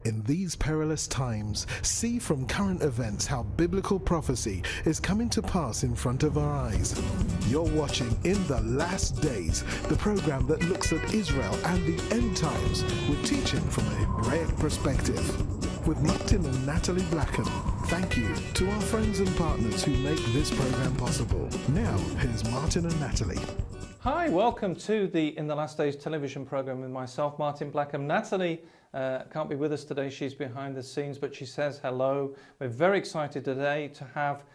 In these perilous times, see from current events how biblical prophecy is coming to pass in front of our eyes. You're watching In the Last Days, the program that looks at Israel and the end times with teaching from a Hebraic perspective. With Martin and Natalie Blackham, thank you to our friends and partners who make this program possible. Now, here's Martin and Natalie. Hi, welcome to the In the Last Days television program with myself, Martin Blackham. Natalie can't be with us today. She's behind the scenes, but she says hello. We're very excited today to have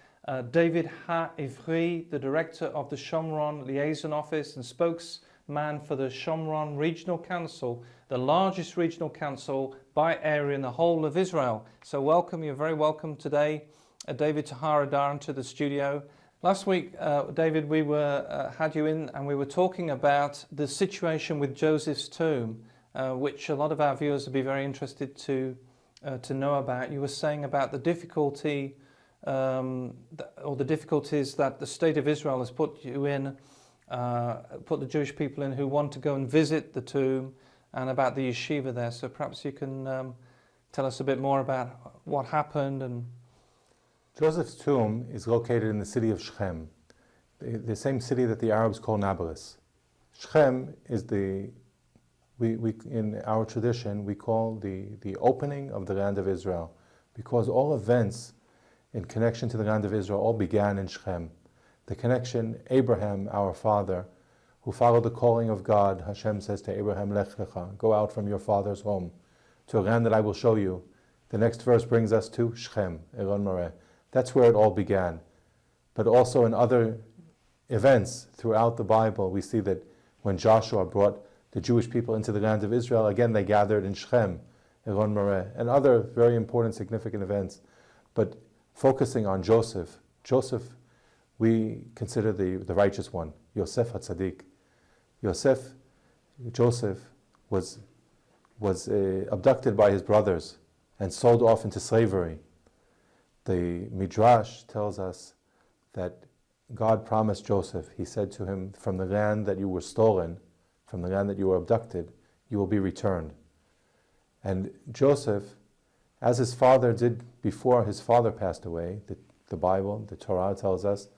David Ha-Ivri, the director of the Shomron Liaison Office and spokesman for the Shomron Regional Council, the largest regional council by area in the whole of Israel. So welcome, you're very welcome today, David Tahara to the studio. Last week, David, we had you in and we were talking about the situation with Joseph's tomb, which a lot of our viewers would be very interested to know about. You were saying about the difficulty or the difficulties that the state of Israel has put you in, put the Jewish people in who want to go and visit the tomb, and about the yeshiva there. So perhaps you can tell us a bit more about what happened. And Joseph's tomb is located in the city of Shechem, the same city that the Arabs call Nablus. Shechem is in our tradition, we call the opening of the land of Israel, because all events in connection to the land of Israel all began in Shechem. The connection, Abraham, our father, who followed the calling of God, Hashem says to Abraham, Lech lecha, go out from your father's home to a land that I will show you. The next verse brings us to Shechem, Elon Moreh. That's where it all began. But also in other events throughout the Bible, we see that when Joshua brought the Jewish people into the land of Israel, again they gathered in Shechem, Elon Moreh, and other very important, significant events. But focusing on Joseph, we consider the righteous one, Yosef HaTzadik. Joseph was abducted by his brothers and sold off into slavery. The Midrash tells us that God promised Joseph, he said to him, from the land that you were stolen, from the land that you were abducted, you will be returned. And Joseph, as his father did before his father passed away, the Bible, the Torah tells us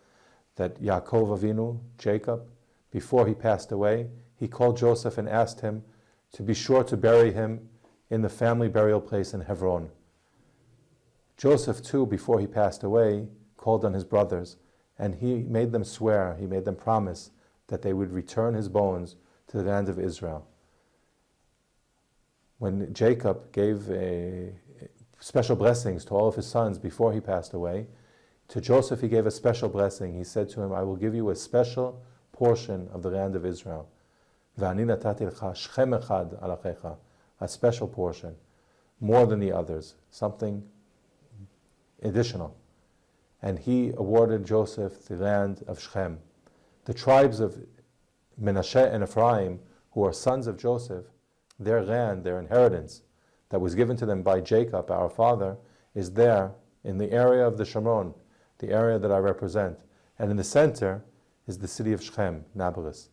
that Yaakov Avinu, Jacob, before he passed away, he called Joseph and asked him to be sure to bury him in the family burial place in Hebron. Joseph too, before he passed away, called on his brothers, and he made them swear, he made them promise that they would return his bones to the land of Israel. When Jacob gave special blessings to all of his sons before he passed away, to Joseph he gave a special blessing. He said to him, I will give you a special portion of the land of Israel. V'ani natati lecha shechem echad alachecha, a special portion, more than the others, something additional. And he awarded Joseph the land of Shechem. The tribes of Menashe and Ephraim, who are sons of Joseph, their land, their inheritance, that was given to them by Jacob, our father, is there in the area of the Shomron, the area that I represent. And in the center is the city of Shechem, Nablus.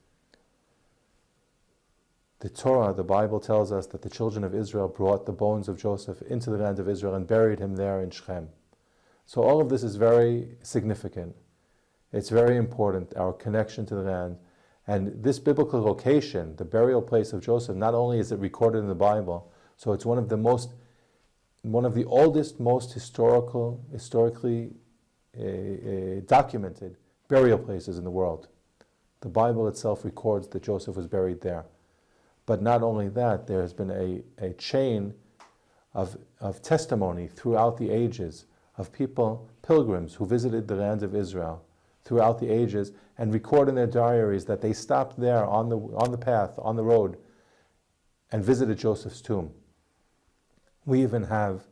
The Torah, the Bible tells us that the children of Israel brought the bones of Joseph into the land of Israel and buried him there in Shechem. So all of this is very significant. It's very important, our connection to the land. And this biblical location, the burial place of Joseph, not only is it recorded in the Bible, so it's one of the oldest, most historically documented burial places in the world. The Bible itself records that Joseph was buried there. But not only that, there has been a chain of testimony throughout the ages of people, pilgrims who visited the land of Israel throughout the ages and record in their diaries that they stopped there on the path, on the road, and visited Joseph's tomb. We even have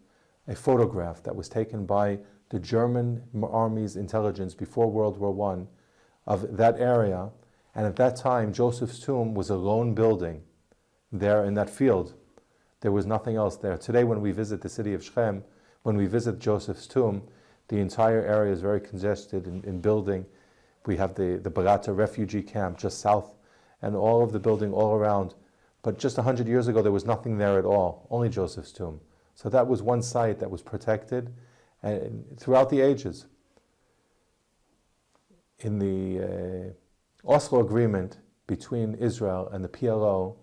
a photograph that was taken by the German Army's intelligence before World War I of that area, and at that time Joseph's tomb was a lone building there in that field. There was nothing else there. Today when we visit the city of Shechem, when we visit Joseph's tomb, the entire area is very congested in building. We have the Balata refugee camp just south, and all of the building all around. But just 100 years ago, there was nothing there at all, only Joseph's tomb. So that was one site that was protected and throughout the ages. In the Oslo Agreement between Israel and the PLO,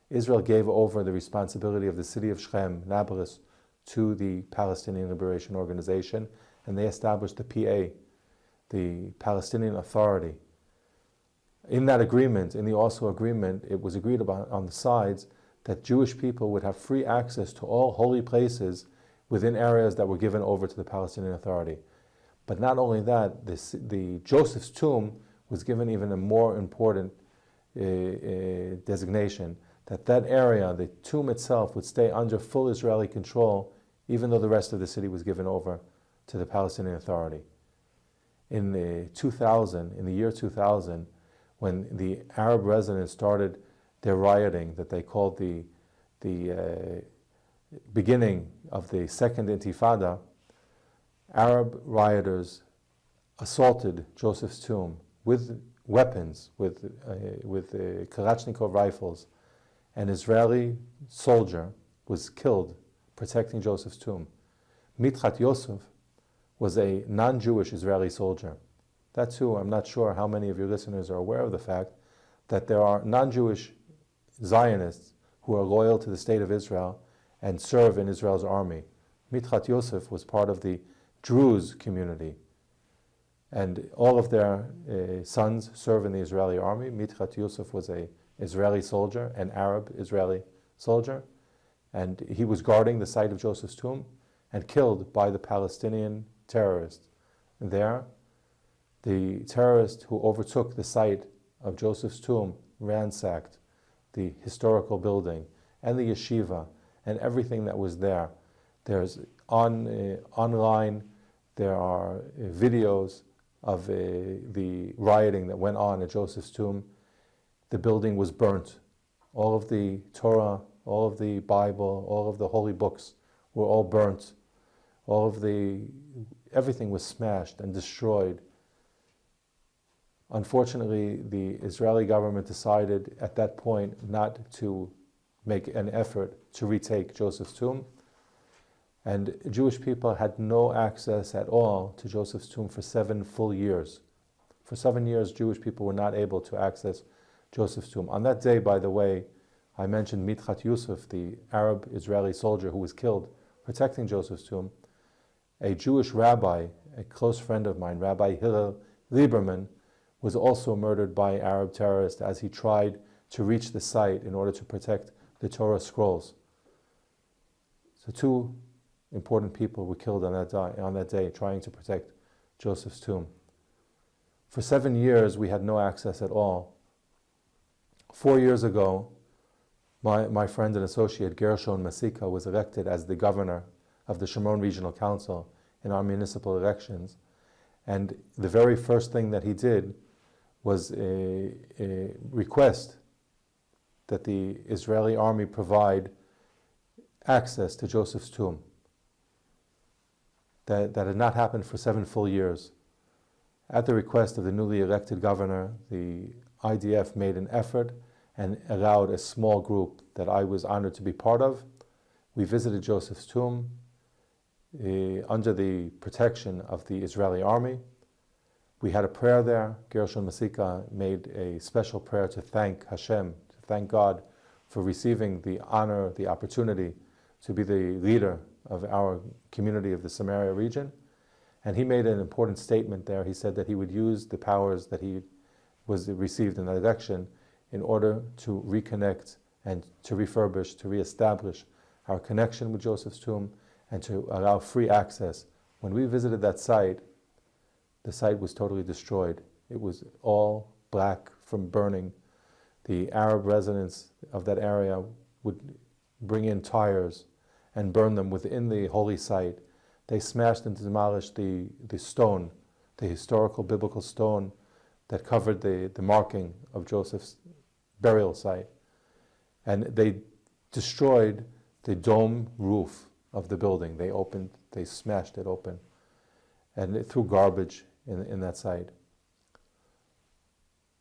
Israel gave over the responsibility of the city of Shechem, Nablus, to the Palestinian Liberation Organization, and they established the PA, the Palestinian Authority. In that agreement, in the Oslo Agreement, it was agreed upon on the sides that Jewish people would have free access to all holy places within areas that were given over to the Palestinian Authority. But not only that, the Joseph's tomb was given even a more important designation, that that area, the tomb itself, would stay under full Israeli control, even though the rest of the city was given over to the Palestinian Authority. In the year 2000, when the Arab residents started their rioting that they called the beginning of the Second Intifada, Arab rioters assaulted Joseph's tomb with weapons, with Kalashnikov rifles. An Israeli soldier was killed protecting Joseph's tomb. Mitchat Yosef was a non-Jewish Israeli soldier. That too, I'm not sure how many of your listeners are aware of the fact that there are non-Jewish Zionists who are loyal to the state of Israel and serve in Israel's army. Mitchat Yosef was part of the Druze community, and all of their sons serve in the Israeli army. Mitchat Yosef was an Israeli soldier, an Arab Israeli soldier, and he was guarding the site of Joseph's tomb and killed by the Palestinian terrorists. There, the terrorist who overtook the site of Joseph's tomb ransacked the historical building and the yeshiva and everything that was there. There's online, there are videos of the rioting that went on at Joseph's tomb. The building was burnt. All of the Torah, all of the Bible, all of the holy books were all burnt. Everything was smashed and destroyed. Unfortunately, the Israeli government decided at that point not to make an effort to retake Joseph's tomb. And Jewish people had no access at all to Joseph's tomb for 7 full years. For 7 years, Jewish people were not able to access Joseph's tomb. On that day, by the way, I mentioned Mitchat Yosef, the Arab Israeli soldier who was killed protecting Joseph's tomb. A Jewish rabbi, a close friend of mine, Rabbi Hillel Lieberman, was also murdered by Arab terrorists as he tried to reach the site in order to protect the Torah scrolls. So 2 important people were killed on that day trying to protect Joseph's tomb. For 7 years, we had no access at all. 4 years ago, my friend and associate Gershon Masika was elected as the governor of the Shomron Regional Council in our municipal elections. And the very first thing that he did was a request that the Israeli army provide access to Joseph's tomb. That had not happened for 7 full years. At the request of the newly elected governor, the IDF made an effort and allowed a small group that I was honored to be part of. We visited Joseph's tomb under the protection of the Israeli army. We had a prayer there. Gershon Masika made a special prayer to thank Hashem, to thank God for receiving the honor, the opportunity to be the leader of our community of the Samaria region. And he made an important statement there. He said that he would use the powers that he was received in that election in order to reconnect and to refurbish, to reestablish our connection with Joseph's tomb and to allow free access. When we visited that site, the site was totally destroyed. It was all black from burning. The Arab residents of that area would bring in tires and burn them within the holy site. They smashed and demolished the stone, the historical biblical stone that covered the marking of Joseph's burial site. And they destroyed the dome roof of the building. They smashed it open. And they threw garbage in that site.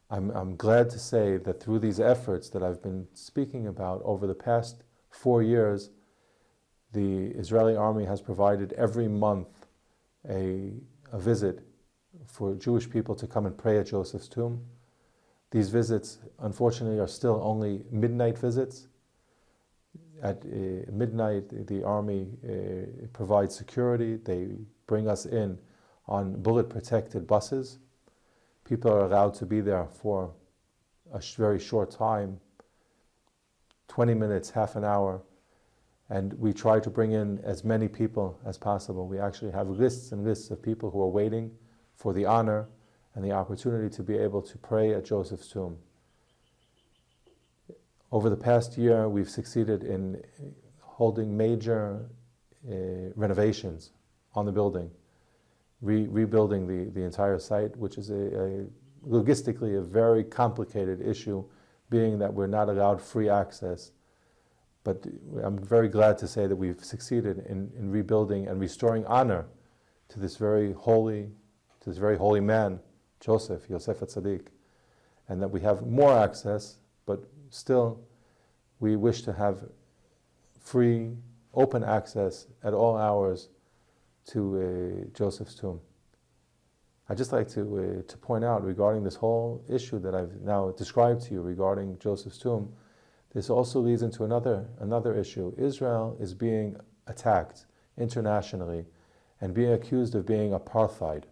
I'm glad to say that through these efforts that I've been speaking about over the past 4 years, The Israeli army has provided every month a visit for Jewish people to come and pray at Joseph's tomb. These visits, unfortunately, are still only midnight visits. At midnight, the army provides security. They bring us in on bullet-protected buses. People are allowed to be there for a very short time, 20 minutes, half an hour, and we try to bring in as many people as possible. We actually have lists and lists of people who are waiting for the honor and the opportunity to be able to pray at Joseph's tomb. Over the past year, we've succeeded in holding major renovations on the building, rebuilding the entire site, which is logistically a very complicated issue, being that we're not allowed free access. But I'm very glad to say that we've succeeded in rebuilding and restoring honor to this very holy man, Joseph, Yosef HaTzadik, and that we have more access, but still we wish to have free, open access at all hours to Joseph's tomb. I'd just like to point out regarding this whole issue that I've now described to you regarding Joseph's tomb, this also leads into another issue. Israel is being attacked internationally and being accused of being apartheid,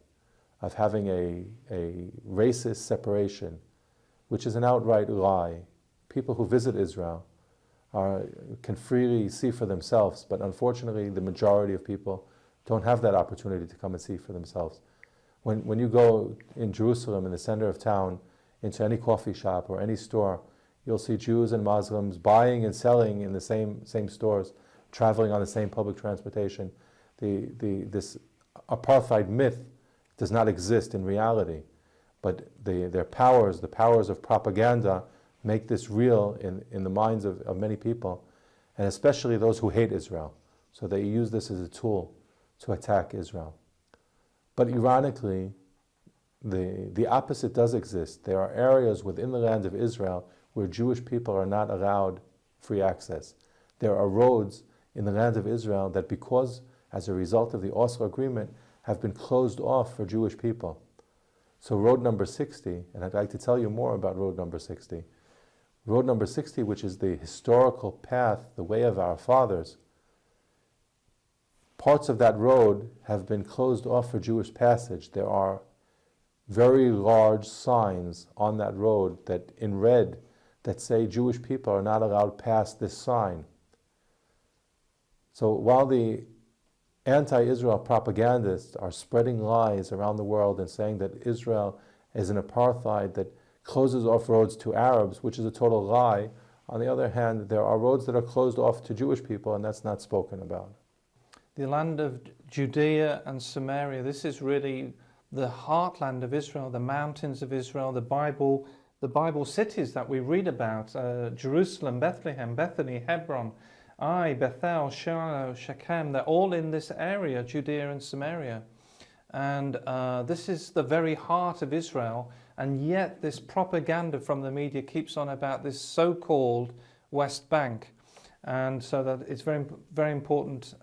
of having a racist separation, which is an outright lie. People who visit Israel can freely see for themselves, but unfortunately the majority of people don't have that opportunity to come and see for themselves. When you go in Jerusalem, in the center of town, into any coffee shop or any store, you'll see Jews and Muslims buying and selling in the same stores, traveling on the same public transportation. This apartheid myth does not exist in reality, but the powers of propaganda make this real in the minds of many people, and especially those who hate Israel. So they use this as a tool to attack Israel. But ironically, the opposite does exist. There are areas within the land of Israel where Jewish people are not allowed free access. There are roads in the land of Israel that, because as a result of the Oslo Agreement, have been closed off for Jewish people. So road number 60, and I'd like to tell you more about road number 60. Road number 60, which is the historical path, the way of our fathers, parts of that road have been closed off for Jewish passage. There are very large signs on that road that in red that say Jewish people are not allowed past this sign. So while the anti-Israel propagandists are spreading lies around the world and saying that Israel is an apartheid that closes off roads to Arabs, which is a total lie, on the other hand, there are roads that are closed off to Jewish people, and that's not spoken about. The land of Judea and Samaria, this is really the heartland of Israel, the mountains of Israel, the Bible cities that we read about, Jerusalem, Bethlehem, Bethany, Hebron, Bethel, Shiloh, Shechem, they're all in this area, Judea and Samaria. And this is the very heart of Israel, and yet this propaganda from the media keeps on about this so-called West Bank. And so that it's very, very important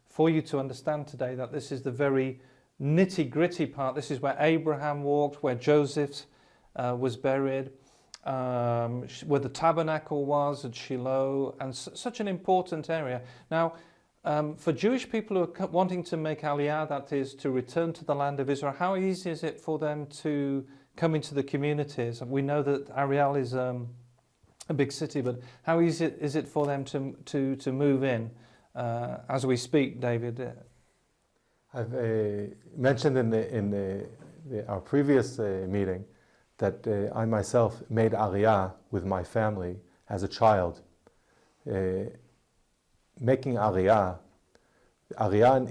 for you to understand today that this is the very nitty-gritty part. This is where Abraham walked, where Joseph was buried, where the tabernacle was at Shiloh, and such an important area. Now, for Jewish people who are wanting to make Aliyah, that is, to return to the land of Israel, how easy is it for them to come into the communities? We know that Ariel is a big city, but how easy is it for them to move in as we speak, David? I've mentioned in our previous meeting that I myself made Aliyah with my family as a child. Making Aliyah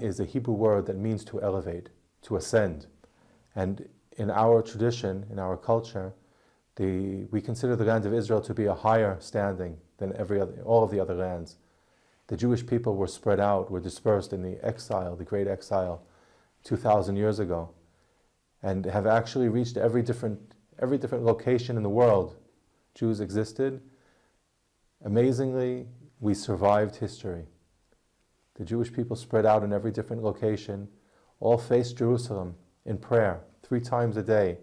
is a Hebrew word that means to elevate, to ascend. And in our tradition, in our culture, we consider the land of Israel to be a higher standing than all of the other lands. The Jewish people were spread out, were dispersed in the exile, the great exile, 2,000 years ago, and have actually reached every different location in the world. Jews existed. Amazingly, we survived history. The Jewish people spread out in every different location, all faced Jerusalem in prayer 3 times a day,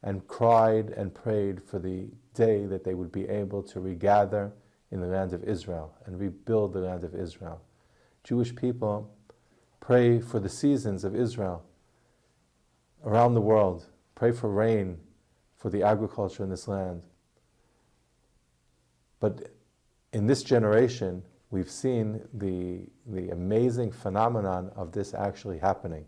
and cried and prayed for the day that they would be able to regather in the land of Israel and rebuild the land of Israel. Jewish people pray for the seasons of Israel around the world, pray for rain, for the agriculture in this land. But in this generation, we've seen the amazing phenomenon of this actually happening,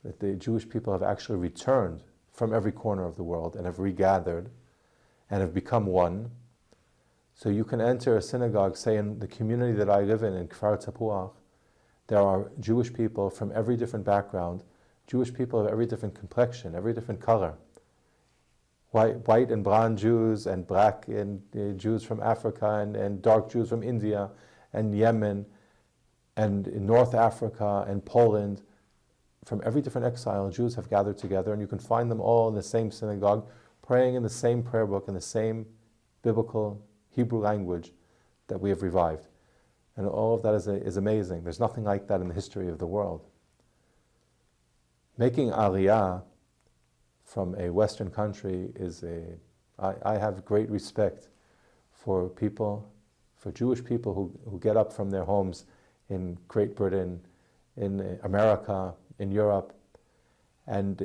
that the Jewish people have actually returned from every corner of the world and have regathered and have become one. So you can enter a synagogue, say in the community that I live in Kfar Tapuach, there are Jewish people from every different background, Jewish people of every different complexion, every different color. White and brown Jews and black and Jews from Africa and dark Jews from India and Yemen and in North Africa and Poland. From every different exile, Jews have gathered together, and you can find them all in the same synagogue, praying in the same prayer book, in the same biblical Hebrew language that we have revived. And all of that is amazing. There's nothing like that in the history of the world. Making Aliyah from a Western country I have great respect for people, for Jewish people who get up from their homes in Great Britain, in America, in Europe, and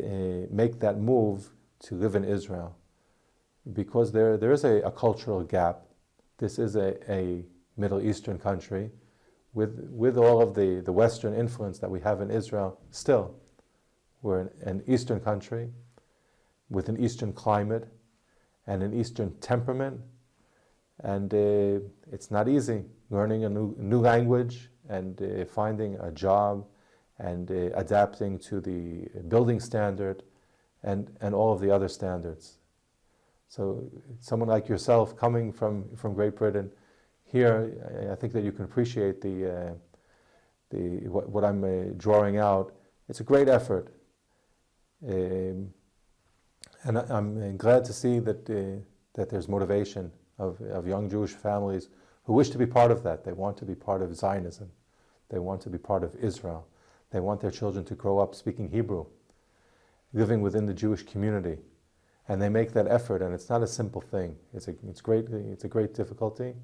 make that move to live in Israel. Because there is a cultural gap. This is a Middle Eastern country with all of the Western influence that we have in Israel. Still, we're an Eastern country with an Eastern climate and an Eastern temperament, and it's not easy learning a new language and finding a job and adapting to the building standard and all of the other standards. So someone like yourself coming from Great Britain, here I think that you can appreciate what I'm drawing out. It's a great effort. And I'm glad to see that there's motivation of young Jewish families who wish to be part of that. They want to be part of Zionism. They want to be part of Israel. They want their children to grow up speaking Hebrew, living within the Jewish community. And they make that effort, and it's not a simple thing. It's a great difficulty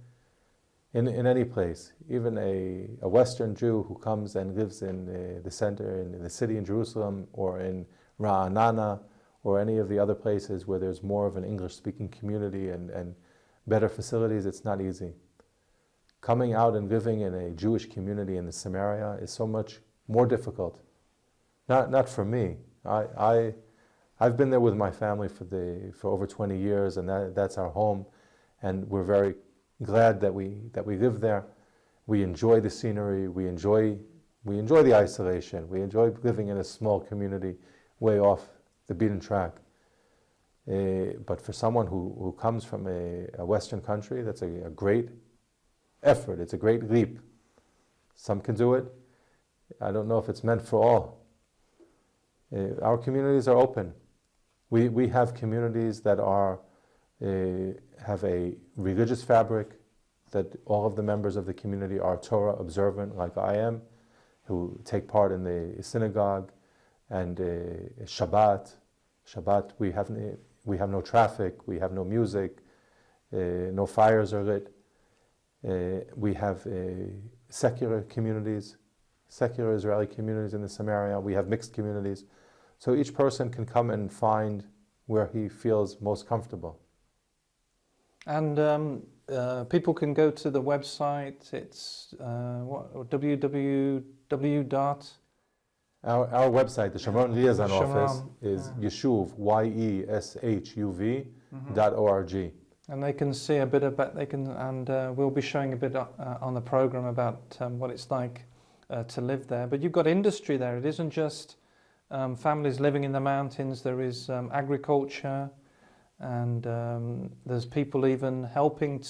in any place. Even a Western Jew who comes and lives in the center, in the city in Jerusalem, or in Ra'anana, or any of the other places where there's more of an English-speaking community and better facilities, it's not easy. Coming out and living in a Jewish community in the Samaria is so much more difficult. Not for me. I've been there with my family for over 20 years, and that's our home, and we're very glad that we live there. We enjoy the scenery. We enjoy the isolation. We enjoy living in a small community, way off the beaten track. But for someone who comes from a Western country, that's a great effort. It's a great leap. Some can do it. I don't know if it's meant for all. Our communities are open. We have communities that have a religious fabric, that all of the members of the community are Torah observant, like I am, who take part in the synagogue, and Shabbat. Shabbat, we have no traffic, we have no music, no fires are lit. We have secular communities, secular Israeli communities in the Samaria. We have mixed communities. So each person can come and find where he feels most comfortable. And people can go to the website. It's www. Our website, the Shomron Liaison Office, is Yeshuv, YESHUV.org. And they can see a bit about, we'll be showing a bit on the program about what it's like to live there. But you've got industry there. It isn't just families living in the mountains. There is agriculture, and there's people even helping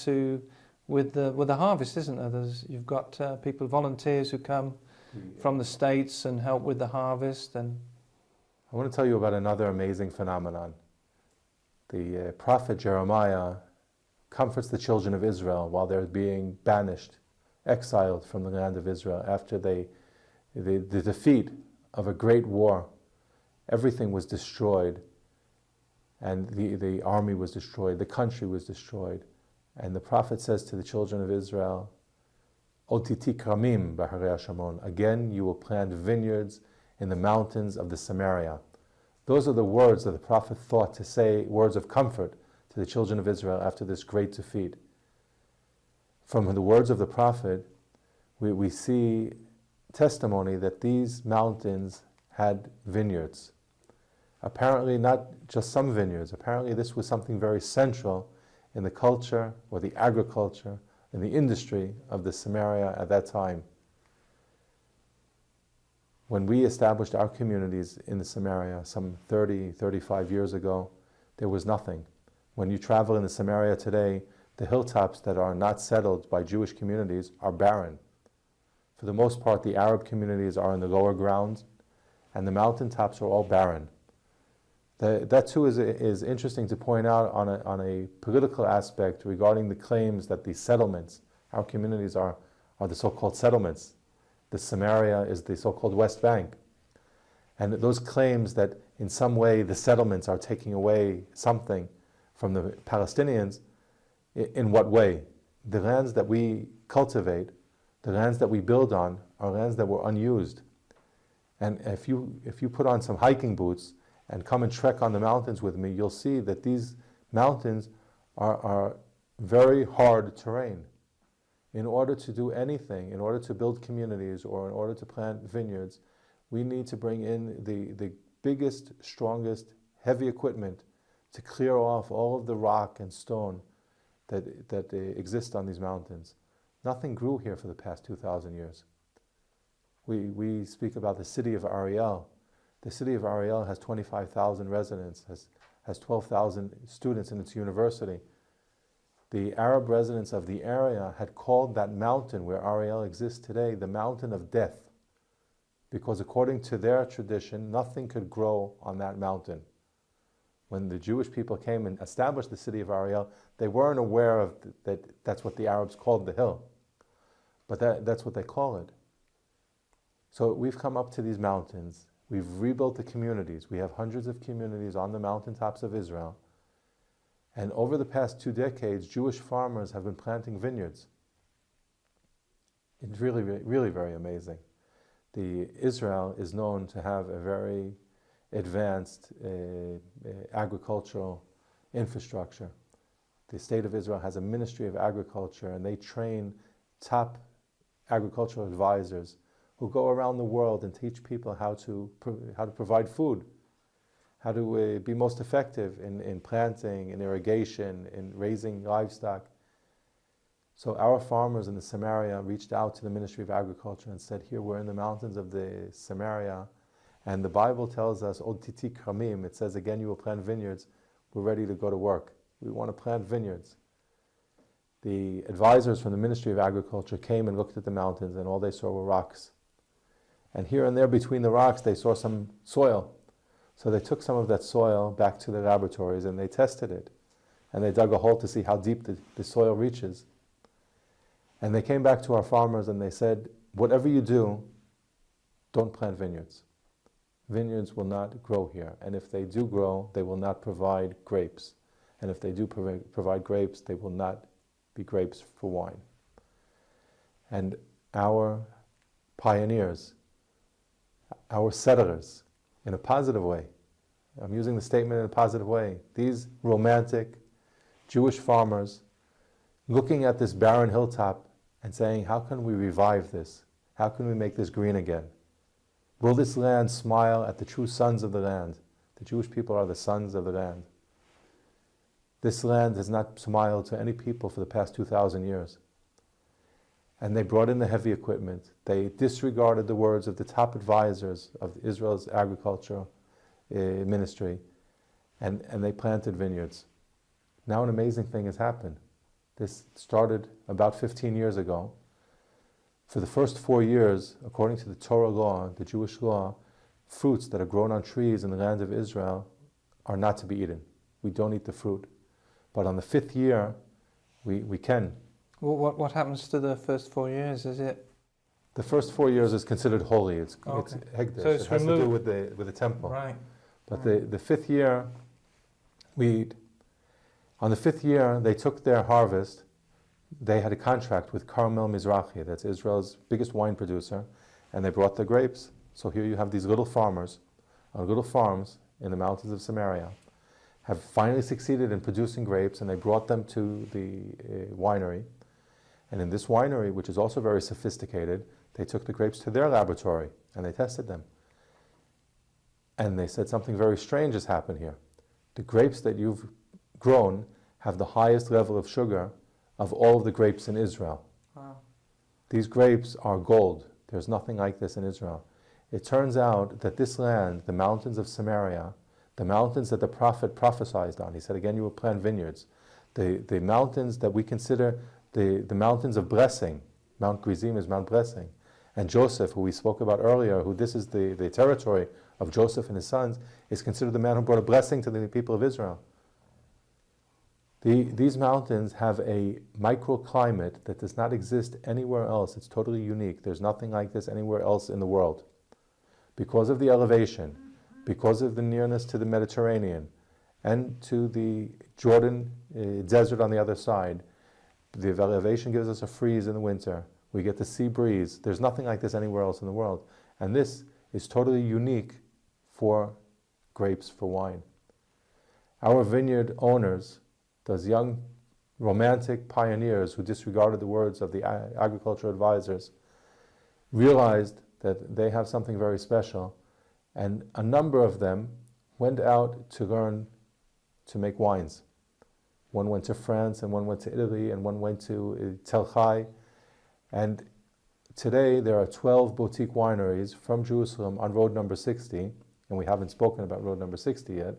with the harvest, isn't there? You've got people, volunteers who come from the States and help with the harvest. And I want to tell you about another amazing phenomenon. The prophet Jeremiah comforts the children of Israel while they're being banished, exiled from the land of Israel after the defeat of a great war. Everything was destroyed, and the army was destroyed, the country was destroyed. And the prophet says to the children of Israel, Otiti kramim b'harei Shomron. Again, you will plant vineyards in the mountains of the Samaria. Those are the words that the prophet thought to say, words of comfort to the children of Israel after this great defeat. From the words of the prophet, we see testimony that these mountains had vineyards. Apparently not just some vineyards, apparently this was something very central in the culture or the agriculture, in the industry of the Samaria at that time. When we established our communities in the Samaria some 30, 35 years ago, there was nothing. When you travel in the Samaria today, the hilltops that are not settled by Jewish communities are barren. For the most part, the Arab communities are in the lower grounds, and the mountaintops are all barren. That too is interesting to point out on a political aspect regarding the claims that the settlements, our communities are the so-called settlements. The Samaria is the so-called West Bank. And those claims that in some way the settlements are taking away something from the Palestinians, in what way? The lands that we cultivate, the lands that we build on, are lands that were unused. And if you put on some hiking boots and come and trek on the mountains with me, you'll see that these mountains are very hard terrain. In order to do anything, in order to build communities or in order to plant vineyards, we need to bring in the biggest, strongest, heavy equipment to clear off all of the rock and stone that exist on these mountains. Nothing grew here for the past 2,000 years. We speak about the city of Ariel. The city of Ariel has 25,000 residents, has 12,000 students in its university. The Arab residents of the area had called that mountain where Ariel exists today the mountain of death, because according to their tradition, nothing could grow on that mountain. When the Jewish people came and established the city of Ariel, they weren't aware of that's what the Arabs called the hill. But that's what they call it. So we've come up to these mountains. We've rebuilt the communities. We have hundreds of communities on the mountaintops of Israel. And over the past 2 decades, Jewish farmers have been planting vineyards. It's really, really very amazing. Israel is known to have a very advanced agricultural infrastructure. The state of Israel has a ministry of agriculture, and they train top agricultural advisors who go around the world and teach people how to provide food, how to be most effective in planting, in irrigation, in raising livestock. So our farmers in the Samaria reached out to the Ministry of Agriculture and said, here we're in the mountains of the Samaria, and the Bible tells us, Od titi kramim, it says again you will plant vineyards, we're ready to go to work. We want to plant vineyards. The advisors from the Ministry of Agriculture came and looked at the mountains, and all they saw were rocks. And here and there between the rocks they saw some soil. So they took some of that soil back to the laboratories and they tested it. And they dug a hole to see how deep the soil reaches. And they came back to our farmers and they said, whatever you do, don't plant vineyards. Vineyards will not grow here. And if they do grow, they will not provide grapes. And if they do provide grapes, they will not be grapes for wine. And our pioneers, our settlers, in a positive way, I'm using the statement in a positive way, these romantic Jewish farmers looking at this barren hilltop and saying, how can we revive this? How can we make this green again? Will this land smile at the true sons of the land? The Jewish people are the sons of the land. This land has not smiled to any people for the past 2,000 years. And they brought in the heavy equipment. They disregarded the words of the top advisors of Israel's agricultural ministry, and they planted vineyards. Now an amazing thing has happened. This started about 15 years ago. For the first 4 years, according to the Torah law, the Jewish law, fruits that are grown on trees in the land of Israel are not to be eaten. We don't eat the fruit. But on the 5th year, we can. What happens to the first 4 years? Is it? The first 4 years is considered holy. It's hekdesh. So it's it has removed. to do with the temple. Right. But the fifth year, on the fifth year, they took their harvest. They had a contract with Carmel Mizrahi, that's Israel's biggest wine producer, and they brought the grapes. So here you have these little farmers on little farms in the mountains of Samaria, have finally succeeded in producing grapes, and they brought them to the winery. And in this winery, which is also very sophisticated, they took the grapes to their laboratory and they tested them. And they said something very strange has happened here. The grapes that you've grown have the highest level of sugar of all of the grapes in Israel. Wow. These grapes are gold. There's nothing like this in Israel. It turns out that this land, the mountains of Samaria, the mountains that the prophet prophesied on, he said, again, you will plant vineyards. The mountains that we consider the mountains of blessing, Mount Gerizim is Mount Blessing. And Joseph, who we spoke about earlier, who this is the territory of Joseph and his sons, is considered the man who brought a blessing to the people of Israel. These mountains have a microclimate that does not exist anywhere else. It's totally unique. There's nothing like this anywhere else in the world. Because of the elevation, because of the nearness to the Mediterranean and to the Jordan desert on the other side, the elevation gives us a freeze in the winter. We get the sea breeze. There's nothing like this anywhere else in the world. And this is totally unique for grapes, for wine. Our vineyard owners, those young romantic pioneers who disregarded the words of the agricultural advisors, realized that they have something very special, and a number of them went out to learn to make wines. One went to France, and one went to Italy, and one went to Tel Chai. And today there are 12 boutique wineries from Jerusalem on road number 60, and we haven't spoken about road number 60 yet.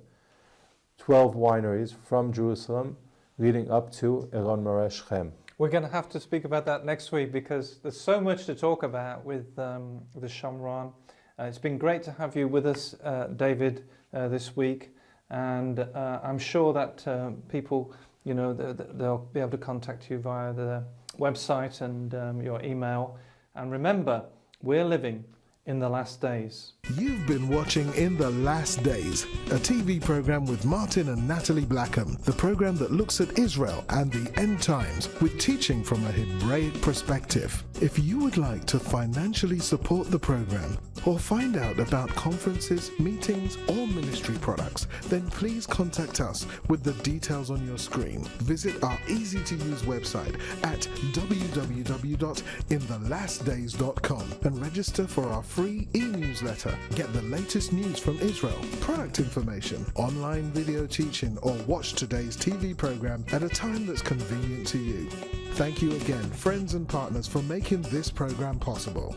12 wineries from Jerusalem leading up to Elon Moreh Shechem. We're going to have to speak about that next week because there's so much to talk about with the Shomron. It's been great to have you with us, David, this week. And I'm sure that people, you know, they'll be able to contact you via the website and your email. And remember, we're living in the last days. You've been watching In the Last Days, a TV program with Martin and Natalie Blackham, the program that looks at Israel and the end times with teaching from a Hebraic perspective. If you would like to financially support the program or find out about conferences, meetings, or ministry products, then please contact us with the details on your screen. Visit our easy-to-use website at www.inthelastdays.com and register for our free e-newsletter. Get the latest news from Israel, product information, online video teaching, or watch today's TV program at a time that's convenient to you. Thank you again, friends and partners, for making this program possible.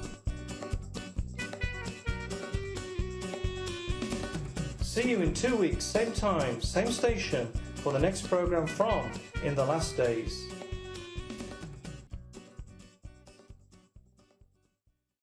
See you in 2 weeks, same time, same station, for the next program from In the Last Days.